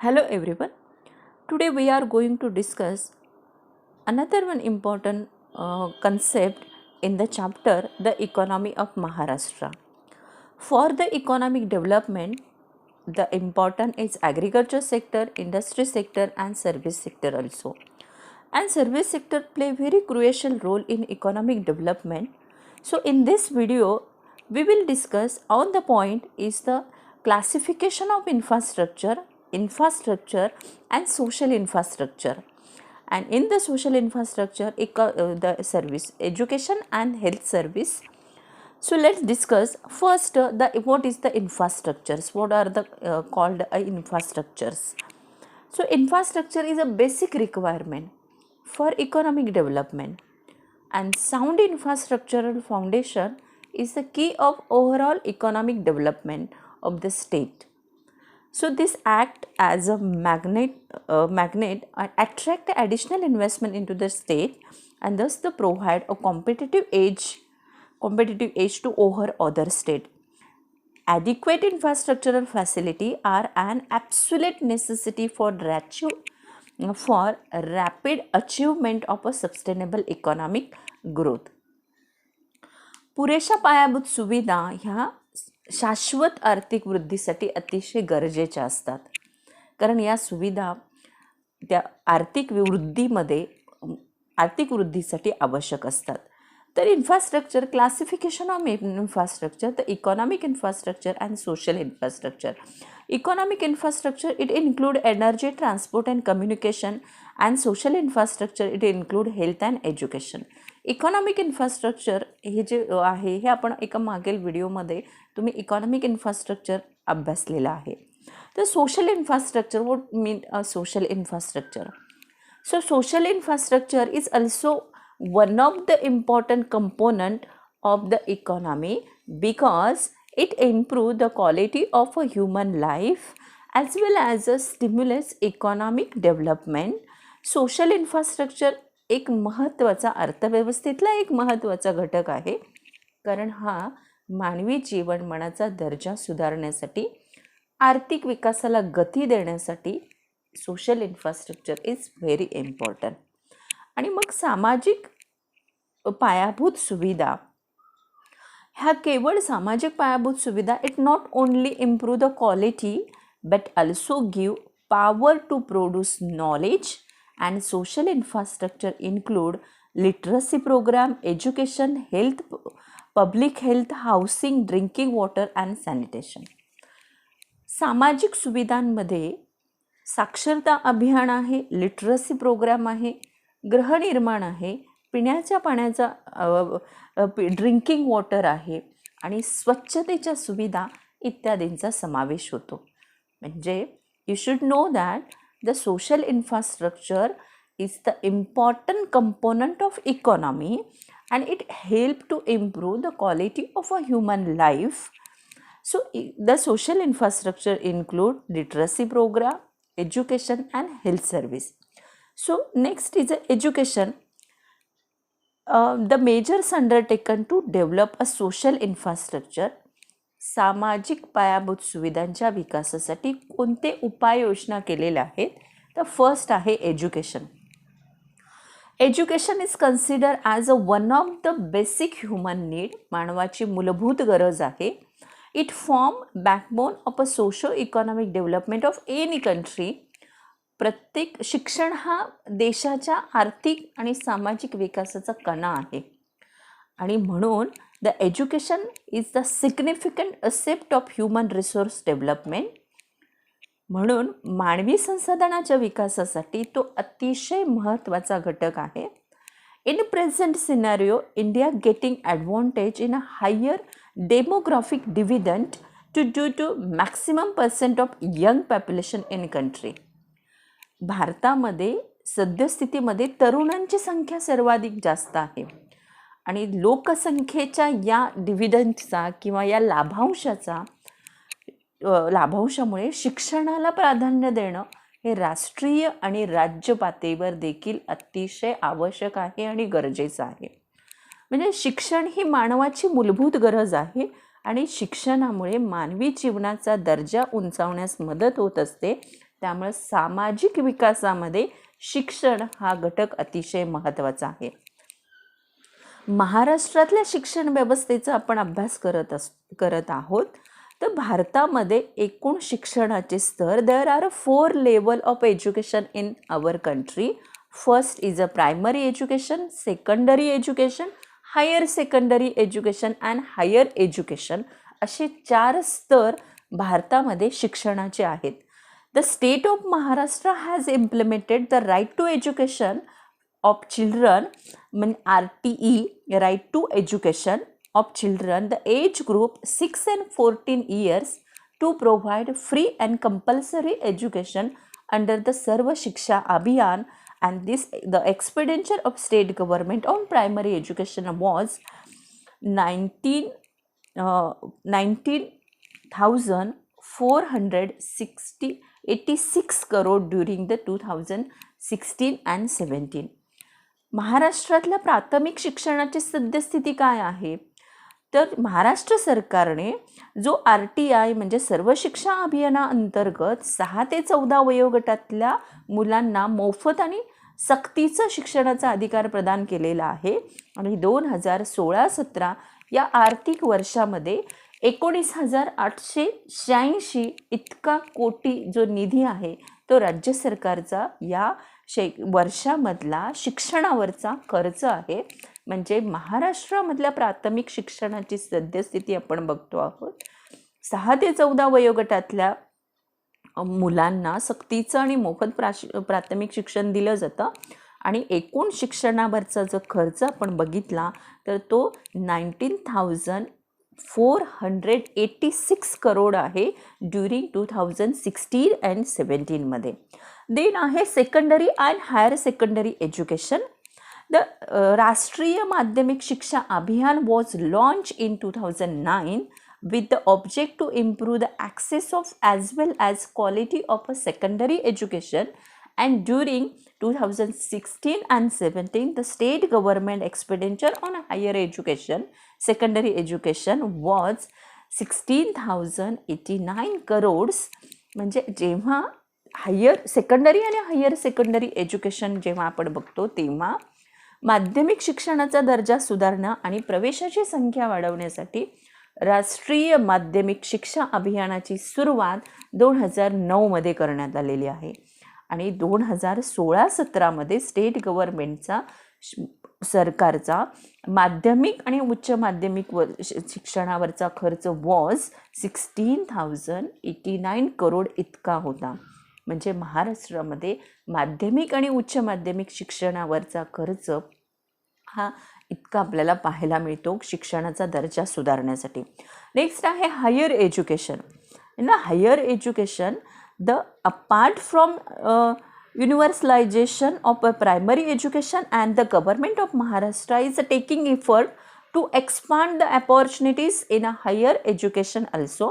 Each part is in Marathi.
Hello everyone. Today we are going to discuss another one important concept in the chapter the economy of Maharashtra. For the economic development, the important is agriculture sector, industry sector and service sector also. And service sector play very crucial role in economic development. So in this video we will discuss on the point is the classification of infrastructure and social infrastructure. And in the social infrastructure the service education and health service. So let's discuss first the what is the infrastructures, what are the called infrastructures. So infrastructure is a basic requirement for economic development, and sound infrastructural foundation is the key of overall economic development of the state. So this act as a magnet and attract additional investment into the state, and thus the provide a competitive edge to over other state. Adequate infrastructural facility are an absolute necessity for rapid achievement of a sustainable economic growth. पुरेशा पायाभूत सुविधा ह्या शाश्वत आर्थिक वृद्धीसाठी अतिशय गरजेच्या असतात, कारण या सुविधा त्या आर्थिक वृद्धीसाठी आवश्यक असतात. तर infrastructure classification of infrastructure, the economic infrastructure and social infrastructure. Economic infrastructure it include energy, transport and communication, and social infrastructure it include health and education. Economic infrastructure हे जे आहे हे आपण एका मागील व्हिडिओमध्ये तुम्ही इकॉनॉमिक इन्फ्रास्ट्रक्चर अभ्यासलेलं आहे. तर social infrastructure, what mean social infrastructure? So social infrastructure is also one of the important component of the economy because it improves the quality of a human life as well as stimulates economic development. Social infrastructure एक महत्त्वाचा अर्थव्यवस्थेतला एक महत्त्वाचा घटक आहे, कारण हा मानवी जीवनमानाचा दर्जा सुधारण्यासाठी, आर्थिक विकासाला गती देण्यासाठी social infrastructure is very important. आणि मग सामाजिक पायाभूत सुविधा ह्या केवळ सामाजिक पायाभूत सुविधा it not only improve the quality but also give power to produce knowledge. And social infrastructure include literacy program, education, health, public health, housing, drinking water and sanitation. सामाजिक सुविधांमध्ये साक्षरता अभियान आहे, लिटरसी प्रोग्राम आहे, गृहनिर्माण आहे, पिण्याच्या पाण्याचा ड्रिंकिंग वॉटर आहे आणि स्वच्छतेच्या सुविधा इत्यादींचा समावेश होतो. म्हणजे you should know that the social infrastructure is the important component of economy and it help to improve the quality of a human life. So the social infrastructure include literacy program, education and health service. So next is education. The measures undertaken to develop a social infrastructure. सामाजिक पायाभूत सुविधांच्या विकासासाठी कोणते उपाययोजना केलेल्या आहेत? तर फर्स्ट आहे education. Education is consider as a one of the basic human need. मानवाची मूलभूत गरज आहे. It form backbone of a socio economic development of any country. प्रत्येक शिक्षण हा देशाच्या आर्थिक आणि सामाजिक विकासाचा कणा आहे, आणि म्हणून the education is the significant accept of human resource development. म्हणून मानवी संसाधनाच्या विकासासाठी तो अतिशय महत्त्वाचा घटक आहे. In present scenario, India getting advantage in a higher demographic dividend due to maximum % of young population in country. भारतामध्ये सद्यस्थितीमध्ये तरुणांची संख्या सर्वाधिक जास्त आहे, आणि लोकसंख्येच्या या डिव्हिडंडचा किंवा या लाभांशामुळे शिक्षणाला प्राधान्य देणं हे राष्ट्रीय आणि राज्य पातळीवर देखील अतिशय आवश्यक आहे आणि गरजेचं आहे. म्हणजे शिक्षण ही मानवाची मूलभूत गरज आहे, आणि शिक्षणामुळे मानवी जीवनाचा दर्जा उंचावण्यास मदत होत असते, त्यामुळे सामाजिक विकासामध्ये शिक्षण हा घटक अतिशय महत्त्वाचा आहे. महाराष्ट्रातल्या शिक्षण व्यवस्थेचा आपण अभ्यास करत आहोत. तर भारतामध्ये एकूण शिक्षणाचे स्तर, there are 4 level of education in our country. First is a primary education, secondary education, higher secondary education and higher education, असे 4 स्तर भारतामध्ये शिक्षणाचे आहेत. The state of Maharashtra has implemented the right to education of children, RTE, right to education of children, the age group 6 and 14 years, to provide free and compulsory education under the Sarva Shiksha Abhiyan, and the expenditure of state government on primary education was 19,486 crore during the 2016 and 17. महाराष्ट्रातल्या प्राथमिक शिक्षणाची सद्यस्थिती काय आहे? तर महाराष्ट्र सरकारने जो RTI म्हणजे सर्व शिक्षा अभियानाअंतर्गत 6 ते 14 वयोगटातल्या मुलांना मोफत आणि सक्तीचं शिक्षणाचा अधिकार प्रदान केलेला आहे. आणि 2016-17 या आर्थिक वर्षामध्ये 19,886 इतका कोटी जो निधी आहे तो राज्य सरकारचा या वर्षामधला शिक्षणावरचा खर्च आहे. म्हणजे महाराष्ट्रामधल्या प्राथमिक शिक्षणाची सद्यस्थिती आपण बघतो आहोत. 6 ते 14 वयोगटातल्या मुलांना सक्तीचं आणि मोफत प्राथमिक शिक्षण दिलं जातं. आणि एकूण शिक्षणावरचा जो खर्च आपण बघितला तर तो 19,486 करोड आहे ड्युरिंग 2016 अँड 17 मध्ये. देन आहे secondary and higher secondary education. The Rashtriya Madhyamik Shiksha Abhiyan was launch in 2009 with the object to improve the access of as well as quality of a secondary education, and during 2016 and 17 the state government expenditure on higher education, secondary education was 16,089 crores. म्हणजे जेव्हा सेकंडरी आणि हायर सेकंडरी एज्युकेशन जेव्हा आपण बघतो तेव्हा माध्यमिक शिक्षणाचा दर्जा सुधारणं आणि प्रवेशाची संख्या वाढवण्यासाठी राष्ट्रीय माध्यमिक शिक्षा अभियानाची सुरुवात 2009 मध्ये करण्यात आलेली आहे. आणि 2016-17 स्टेट गव्हर्नमेंटचा सरकारचा माध्यमिक आणि उच्च माध्यमिक शिक्षणावरचा खर्च वॉज 16,089 करोड इतका होता. म्हणजे महाराष्ट्रामध्ये माध्यमिक आणि उच्च माध्यमिक शिक्षणावरचा खर्च हा इतका आपल्याला पाहायला मिळतो शिक्षणाचा दर्जा सुधारण्यासाठी. नेक्स्ट आहे higher education. In the higher education the apart from universalization of a primary education, and the government of Maharashtra is taking effort to expand the opportunities in a higher education also,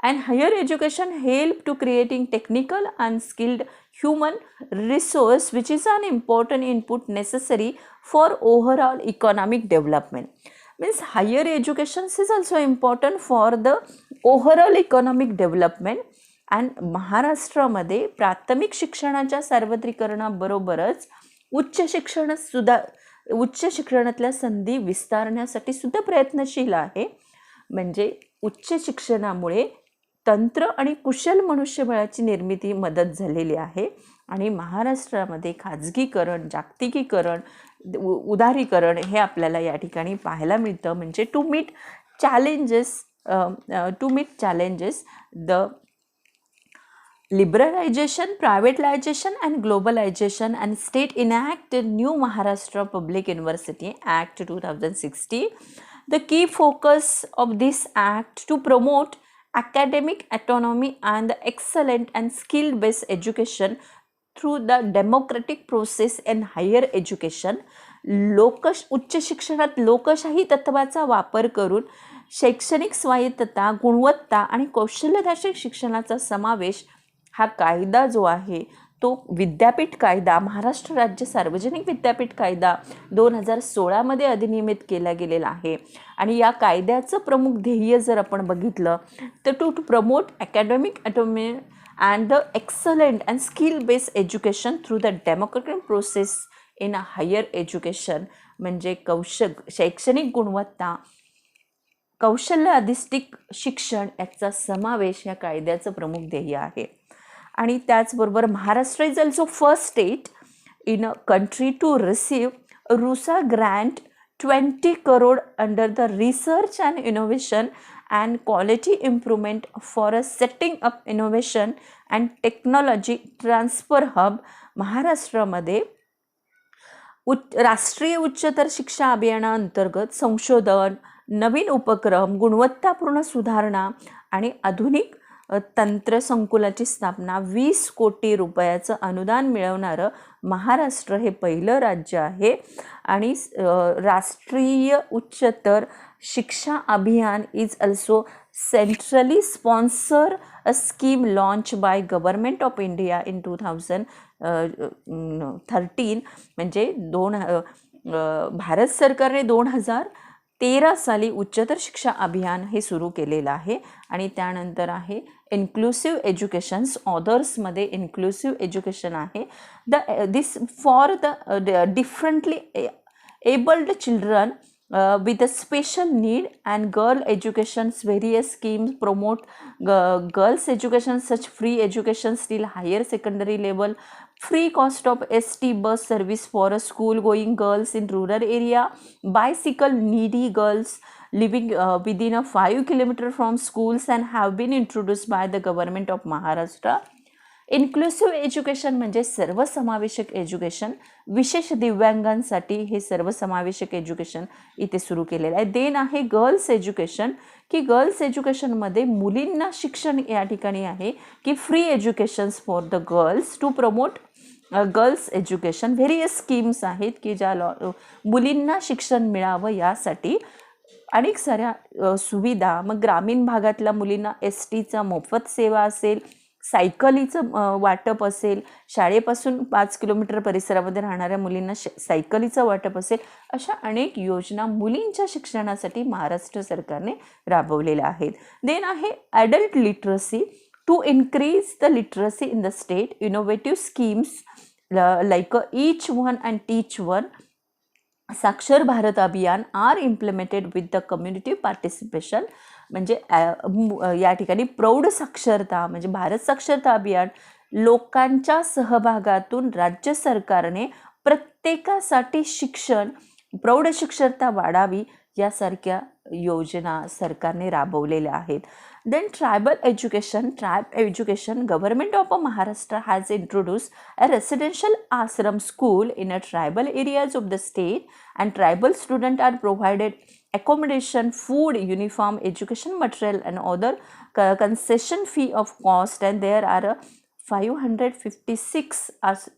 and higher education help to creating technical and skilled human resource which is an important input necessary for overall economic development. Means higher education is also important for the overall economic development. आणि महाराष्ट्रामध्ये प्राथमिक शिक्षणाच्या सार्वत्रिकरणाबरोबरच उच्च शिक्षणातल्या संधी विस्तारण्यासाठी सुद्धा प्रयत्नशील आहे. म्हणजे उच्च शिक्षणामुळे तंत्र आणि कुशल मनुष्यबळाची निर्मिती मदत झालेली आहे. आणि महाराष्ट्रामध्ये खाजगीकरण, जागतिकीकरण, उदारीकरण हे आपल्याला या ठिकाणी पाहायला मिळतं. म्हणजे to meet challenges the liberalization, privatization and globalization, and state enacted new Maharashtra Public University Act 2016. The key focus of this act to promote academic autonomy and the excellent and skill based education through the democratic process in higher education. उच्च शिक्षणात लोकशाही तत्वाचा वापर करून शैक्षणिक स्वायत्तता, गुणवत्ता आणि कौशल्यधारक शिक्षणाचा समावेश हा कायदा जो आहे तो विद्यापीठ कायदा, महाराष्ट्र राज्य सार्वजनिक विद्यापीठ कायदा 2016 मध्ये अधिनियमित केला गेलेला आहे. आणि या कायद्याचं प्रमुख ध्येय जर आपण बघितलं तर to promote academic autonomy and the excellent and skill-based education through the democratic process in a higher education. म्हणजे शैक्षणिक गुणवत्ता, कौशल्य अधिष्ठित शिक्षण याचा समावेश या कायद्याचं प्रमुख ध्येय आहे. आणि त्याचबरोबर Maharashtra is also first state in a country to receive RUSA grant 20 crore under the research and innovation and quality improvement for a setting up innovation and technology transfer hub. महाराष्ट्रामध्ये राष्ट्रीय उच्चतर शिक्षा अभियानाअंतर्गत संशोधन, नवीन उपक्रम, गुणवत्तापूर्ण सुधारणा आणि आधुनिक तंत्रसंकुलाची स्थापना 20 कोटी रुपयाचं अनुदान मिळवणारं महाराष्ट्र हे पहिलं राज्य आहे. आणि राष्ट्रीय उच्चतर शिक्षा अभियान is also centrally sponsor a scheme launch by government of India in 2013. म्हणजे भारत सरकारने 2013 साली उच्चतर शिक्षा अभियान हे सुरू केलेलं आहे. आणि त्यानंतर आहे इन्क्लुसिव्ह एज्युकेशन्स. ऑदर्समध्ये इन्क्लुसिव्ह एज्युकेशन आहे. This for the differently abled children with a special need and girl education's various schemes promote girls education such free education till higher secondary level, free cost of ST bus service for a school going girls in rural area, bicycle needy girls living within a 5 kilometer from schools and have been introduced by the government of Maharashtra. Inclusive education म्हणजे सर्वसमावेशक एज्युकेशन, विशेष दिव्यांगांसाठी हे सर्वसमावेशक एज्युकेशन इथे सुरू केलेलं आहे. देन आहे गर्ल्स एज्युकेशन, की गर्ल्स एज्युकेशनमध्ये मुलींना शिक्षण या ठिकाणी आहे की free educations for the girls to promote girls education. Various schemes आहेत की ज्या मुलींना शिक्षण मिळावं यासाठी अनेक साऱ्या सुविधा. मग ग्रामीण भागातल्या मुलींना STचा मोफत सेवा असेल, सायकलीचं वाटप असेल, शाळेपासून 5 किलोमीटर परिसरामध्ये राहणाऱ्या मुलींना सायकलीचं वाटप असेल, अशा अनेक योजना मुलींच्या शिक्षणासाठी महाराष्ट्र सरकारने राबवलेल्या आहेत. देन आहे adult literacy to increase the literacy in the state. Innovative schemes like each one and teach one, Saakshar Bharat Abhiyan are implemented with the community participation. म्हणजे या ठिकाणी प्रौढ साक्षरता म्हणजे भारत साक्षरता अभियान लोकांच्या सहभागातून राज्य सरकारने प्रत्येकासाठी शिक्षण, प्रौढ साक्षरता वाढावी यासारख्या योजना सरकारने राबवलेल्या आहेत. Then tribal education government of Maharashtra has introduce a residential ashram school in a tribal areas of the state and tribal student are provided accommodation, food, uniform, education material and other concession fee of cost. And there are 556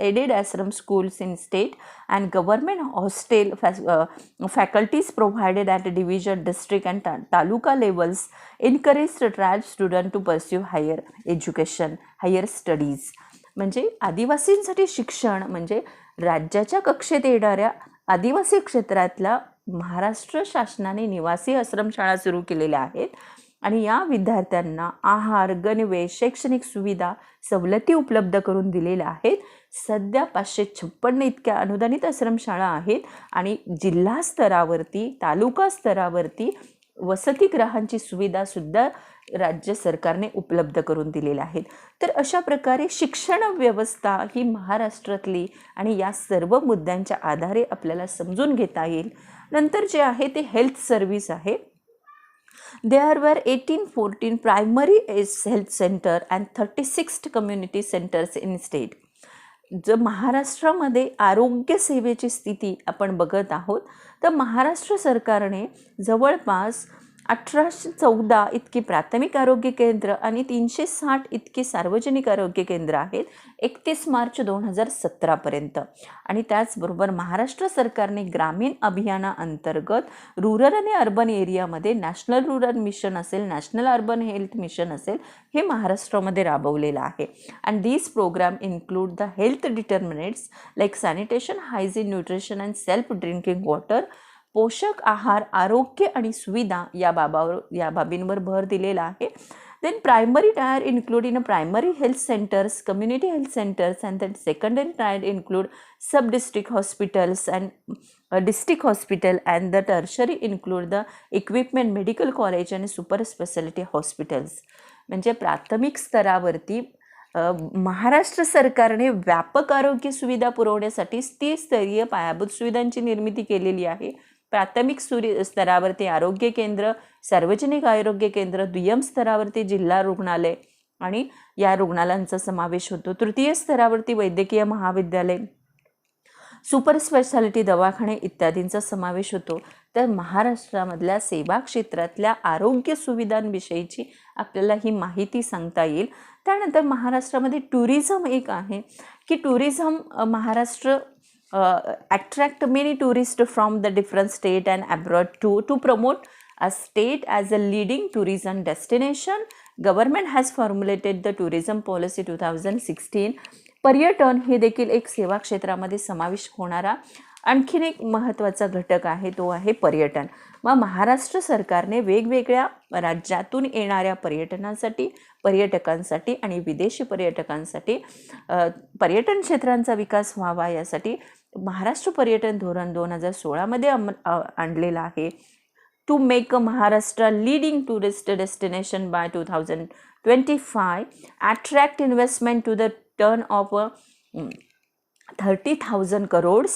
aided ashram schools in state and government hostel faculties provided at division, district and taluka levels encourage the tribe student to pursue higher education, higher studies. म्हणजे आदिवासींसाठी शिक्षण म्हणजे राज्याच्या कक्षेत येणाऱ्या आदिवासी क्षेत्रातल्या महाराष्ट्र शासनाने निवासी आश्रमशाळा सुरू केलेल्या आहेत. आणि या विद्यार्थ्यांना आहार, गणवेश, शैक्षणिक सुविधा, सवलती उपलब्ध करून दिलेल्या आहेत. सध्या 556 इतक्या अनुदानित आश्रमशाळा आहेत आणि जिल्हा स्तरावरती, तालुका स्तरावरती वसतिगृहांची सुविधासुद्धा राज्य सरकारने उपलब्ध करून दिलेल्या आहेत. तर अशा प्रकारे शिक्षण व्यवस्था ही महाराष्ट्रातली आणि या सर्व मुद्द्यांच्या आधारे आपल्याला समजून घेता येईल. नंतर जे आहे ते हेल्थ सर्व्हिस आहे. There were 1814 primary health centre and 36 community centres in state. जर महाराष्ट्रामध्ये आरोग्य सेवेची स्थिती आपण बघत आहोत तर महाराष्ट्र सरकारने जवळपास 1814 इतकी प्राथमिक आरोग्य केंद्र आणि 360 इतकी सार्वजनिक आरोग्य केंद्र आहेत 31 मार्च 2017 पर्यंत. आणि त्याचबरोबर महाराष्ट्र सरकारने ग्रामीण अभियानाअंतर्गत रुरल आणि अर्बन एरियामध्ये नॅशनल रुरल मिशन असेल, नॅशनल अर्बन हेल्थ मिशन असेल, हे महाराष्ट्रामध्ये राबवलेलं आहे. And this program include the health determinants like sanitation, hygiene, nutrition and self drinking water. पोषक आहार, आरोग्य आणि सुविधा या बाबींवर भर दिलेला आहे. Then primary tier include in a primary health centers, community health centers, and then secondary tier include sub-district hospitals and district hospital, and the tertiary include the equipment medical college and super specialty hospitals. म्हणजे प्राथमिक स्तरावरती महाराष्ट्र सरकारने व्यापक आरोग्य सुविधा पुरवण्यासाठी स्तरीय पायाभूत सुविधांची निर्मिती केलेली आहे. प्राथमिक स्तरावरती आरोग्य केंद्र, सार्वजनिक आरोग्य केंद्र, दुय्यम स्तरावरती जिल्हा रुग्णालय आणि या रुग्णालयांचा समावेश होतो. तृतीय स्तरावरती वैद्यकीय महाविद्यालय, सुपर स्पेशालिटी दवाखाने इत्यादींचा समावेश होतो. तर महाराष्ट्रामधल्या सेवा क्षेत्रातल्या आरोग्य सुविधांविषयीची आपल्याला ही माहिती सांगता येईल. त्यानंतर महाराष्ट्रामध्ये टुरिझम एक आहे की tourism Maharashtra attract many tourists from the different state and abroad to promote a state as a leading tourism destination. Government has formulated the tourism policy 2016. पर्यटन हे देखील एक सेवा क्षेत्रामध्ये समावेश होणारा आणखीन एक महत्त्वाचा घटक आहे, तो आहे पर्यटन. मग महाराष्ट्र सरकारने वेगवेगळ्या राज्यातून येणाऱ्या पर्यटकांसाठी आणि विदेशी पर्यटकांसाठी पर्यटन क्षेत्रांचा विकास व्हावा यासाठी महाराष्ट्र पर्यटन धोरण 2016 मध्ये आणलेलं आहे. To make a Maharashtra leading tourist destination by 2025, attract investment to the turn of 30,000 crores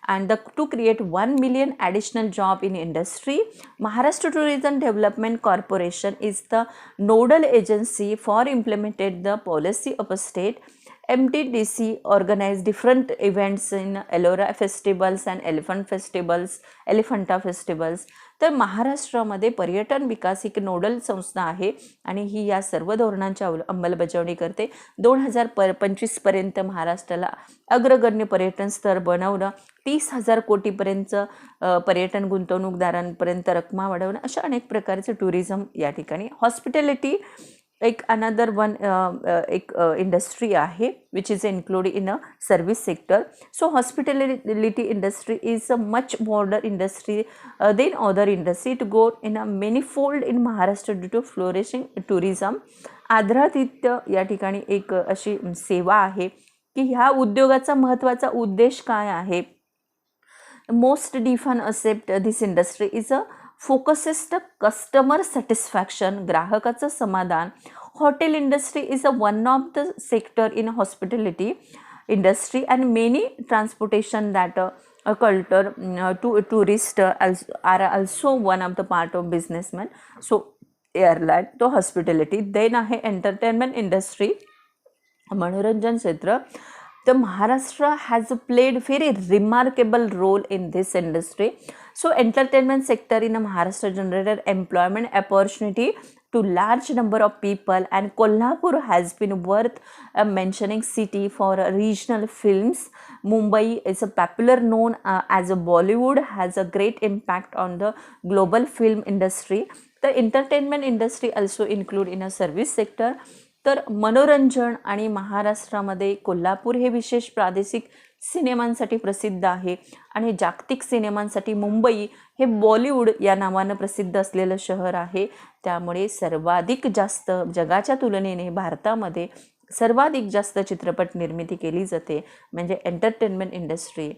and to create 1 million additional job in industry. Maharashtra Tourism Development Corporation is the nodal agency for implemented the policy of a state. MTDC organize different events in Ellora festivals and Elephanta festivals. तर महाराष्ट्रामध्ये पर्यटन विकास ही नोडल संस्था आहे आणि ही या सर्व धोरणांची अंमलबजावणी करते. 2025 पर्यंत महाराष्ट्राला अग्रगण्य पर्यटन स्तर बनवणं, 30,000 कोटीपर्यंत पर्यटन गुंतवणूकदारांपर्यंत रकमा वाढवणं, अशा अनेक प्रकारचे टुरिझम या ठिकाणी. हॉस्पिटॅलिटी एक अनदर वन एक इंडस्ट्री आहे which is include in a service sector. So hospitality industry is a much broader industry than other industry to go in a manifold in Maharashtra due to flourishing tourism. आदरातिथ्य या ठिकाणी एक अशी सेवा आहे की ह्या उद्योगाचा महत्त्वाचा उद्देश काय आहे. Most define accept this industry is a focuses the customer satisfaction, ग्राहकाचं समाधान. Hotel industry is a one of the sector in hospitality industry and many transportation that culture to tourist are also one of the part of businessman. So airline तो hospitality. then आहे entertainment industry, मनोरंजन क्षेत्र. The Maharashtra has played very remarkable role in this industry. So entertainment sector in Maharashtra generated employment opportunity to large number of people, and Kolhapur has been worth mentioning city for regional films. Mumbai is a popular known as a Bollywood, has a great impact on the global film industry. The entertainment industry also include in a service sector. तर मनोरंजन आणि महाराष्ट्रामध्ये कोल्हापूर हे विशेष प्रादेशिक सिनेमांसाठी प्रसिद्ध आहे आणि जागतिक सिनेमांसाठी मुंबई हे बॉलिवूड या नावानं प्रसिद्ध असलेलं शहर आहे. त्यामुळे सर्वाधिक जास्त जगाच्या तुलनेने भारतामध्ये सर्वाधिक जास्त चित्रपट निर्मिती केली जाते. म्हणजे एंटरटेनमेंट इंडस्ट्री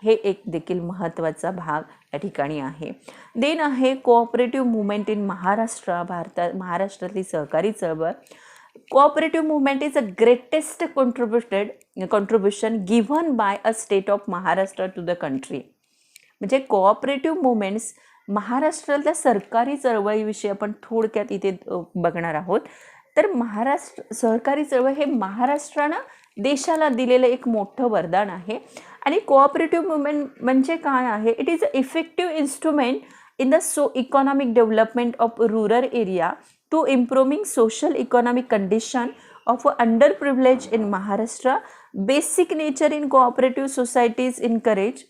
हे एक देखील महत्त्वाचा भाग या ठिकाणी आहे. देन आहे कोऑपरेटिव्ह मुवमेंट इन महाराष्ट्र, महाराष्ट्रातली सहकारी चळवळ. Cooperative movement is the greatest contribution given by a state of Maharashtra to the country. म्हणजे कोऑपरेटिव्ह मुवमेंट्स महाराष्ट्रातल्या सरकारी चळवळीविषयी आपण थोडक्यात इथे बघणार आहोत. तर महाराष्ट्र सहकारी चळवळ हे महाराष्ट्रानं देशाला दिलेलं एक मोठं वरदान आहे. आणि कोऑपरेटिव्ह मुवमेंट म्हणजे काय आहे. It is a effective instrument in the economic development of rural area to improving social economic condition of underprivileged in Maharashtra. Basic nature in cooperative societies encourage.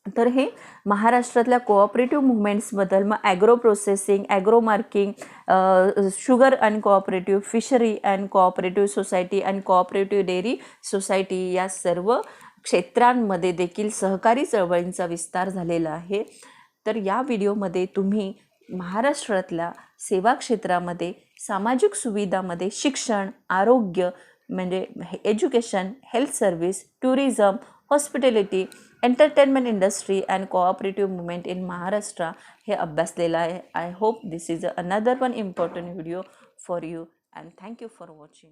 तर हे महाराष्ट्रातल्या कोऑपरेटिव्ह मुवमेंट्सबद्दल मग agro processing, agro marking, sugar and cooperative, fishery and cooperative society and cooperative dairy society या सर्व क्षेत्रांमध्ये देखील सहकारी चळवळींचा विस्तार झालेला आहे. तर या व्हिडिओमध्ये तुम्ही महाराष्ट्रातल्या सेवा क्षेत्रामध्ये, सामाजिक सुविधामध्ये शिक्षण, आरोग्य म्हणजे education, health service, tourism, hospitality, entertainment industry and cooperative movement in Maharashtra हे अभ्यासलेलं आहे. I hope this is another one important video for you and thank you for watching.